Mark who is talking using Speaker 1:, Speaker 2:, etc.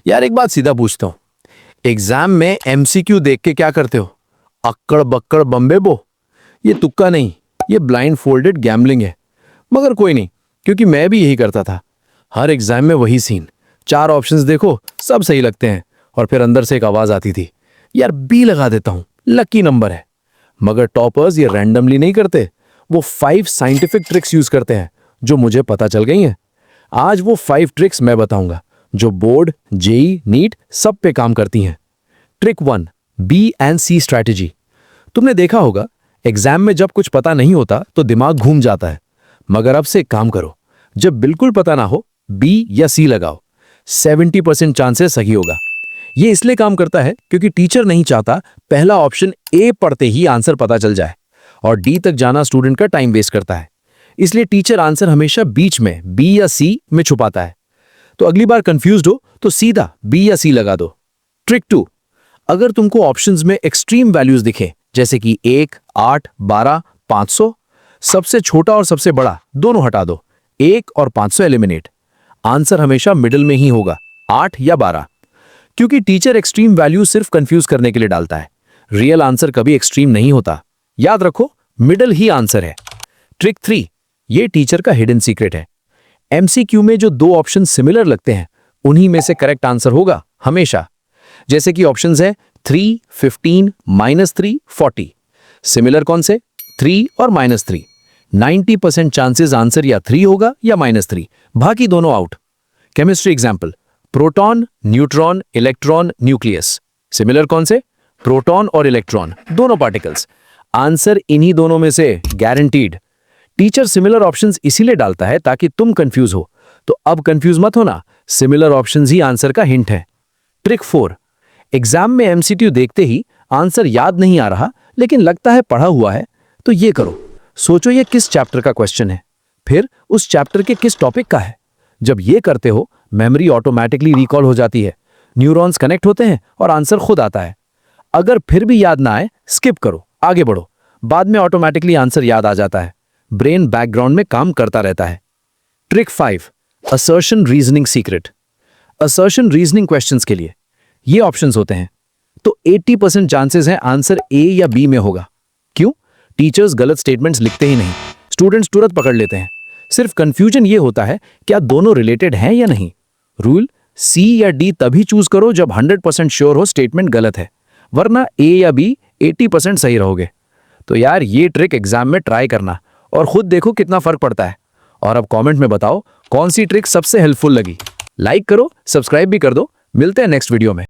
Speaker 1: यार एक बात सीधा पूछता हूँ, एग्जाम में एमसीक्यू देख के क्या करते हो? अक्कड़ बक्कड़ बम्बे बो। ये तुक्का नहीं, ये ब्लाइंड फोल्डेड गैम्बलिंग है। मगर कोई नहीं, क्योंकि मैं भी यही करता था। हर एग्जाम में वही सीन, 4 ऑप्शंस देखो, सब सही लगते हैं, और फिर अंदर से एक आवाज आती थी, यार बी लगा देता हूं, लकी नंबर है। मगर टॉपर्स ये रैंडमली नहीं करते, वो 5 साइंटिफिक ट्रिक्स यूज करते हैं जो मुझे पता चल गई हैं। आज वो 5 ट्रिक्स मैं बताऊंगा जो बोर्ड, जेई, नीट सब पे काम करती हैं। Trick 1, B and C strategy. तुमने देखा होगा, एग्जाम में जब कुछ पता नहीं होता तो दिमाग घूम जाता है। मगर अब से एक काम करो, जब बिल्कुल पता ना हो, बी या सी लगाओ। 70% चांसेस सही होगा। ये इसलिए काम करता है क्योंकि टीचर नहीं चाहता पहला ऑप्शन ए पढ़ते ही आंसर पता चल जाए, और डी तक जाना स्टूडेंट का टाइम वेस्ट करता है। इसलिए टीचर आंसर हमेशा बीच में बी या सी में छुपाता है। तो अगली बार कंफ्यूज्ड हो तो सीधा बी या सी लगा दो। ट्रिक 2, अगर तुमको ऑप्शंस में एक्सट्रीम वैल्यूज दिखे, जैसे कि 1, 8, 12, 500, सबसे छोटा और सबसे बड़ा दोनों हटा दो। 1 और 500 एलिमिनेट। आंसर हमेशा मिडिल में ही होगा, 8 या 12। क्योंकि टीचर एक्सट्रीम वैल्यू सिर्फ कंफ्यूज करने के लिए डालता है। रियल आंसर कभी एक्सट्रीम नहीं होता। याद रखो, मिडिल ही आंसर है। ट्रिक 3, ये टीचर का हिडन सीक्रेट है। एमसीक्यू में जो 2 ऑप्शन सिमिलर लगते हैं, उन्हीं में से करेक्ट आंसर होगा हमेशा। जैसे कि ऑप्शंस है 3, 15, -3, 40। सिमिलर कौन से? 3 और -3। 90% चांसेस आंसर या 3 होगा या -3, बाकी दोनों out. Chemistry example, proton, neutron, electron, nucleus. Similar कौन से? प्रोटॉन और इलेक्ट्रॉन, दोनों पार्टिकल्स। आंसर इन्हीं दोनों में से गारंटीड। टीचर सिमिलर ऑप्शंस इसीलिए डालता है ताकि तुम कंफ्यूज हो। तो अब कंफ्यूज मत होना, सिमिलर ऑप्शंस ही आंसर का हिंट है। ट्रिक 4, एग्जाम में एमसीक्यू देखते ही आंसर याद नहीं आ रहा लेकिन लगता है पढ़ा हुआ है, तो ये करो। सोचो ये किस चैप्टर का क्वेश्चन है, फिर उस चैप्टर के किस टॉपिक का है। जब ये करते हो, मेमोरी ऑटोमेटिकली रिकॉल हो जाती है, न्यूरॉन्स कनेक्ट होते हैं और आंसर खुद आता है। अगर फिर भी याद ना आए, स्किप करो, आगे बढ़ो, बाद में ऑटोमेटिकली आंसर याद आ जाता है। ब्रेन बैकग्राउंड में काम करता रहता है। Trick 5, assertion reasoning secret. Assertion reasoning questions के लिए ये ऑप्शंस होते हैं, तो 80% चांसेस हैं आंसर ए या बी में होगा। क्यों? टीचर्स गलत स्टेटमेंट्स लिखते ही नहीं, स्टूडेंट्स तुरंत पकड़ लेते हैं। सिर्फ कंफ्यूजन ये होता है क्या दोनों रिलेटेड हैं या नहीं। रूल, सी या डी तभी चूज करो जब 100% श्योर हो स्टेटमेंट गलत है, वरना ए या बी 80% सही रहोगे। तो यार ये ट्रिक एग्जाम में ट्राई करना और खुद देखो कितना फर्क पड़ता है। और अब कमेंट में बताओ कौन सी ट्रिक सबसे हेल्पफुल लगी। लाइक करो, सब्सक्राइब भी कर दो। मिलते हैं नेक्स्ट वीडियो में।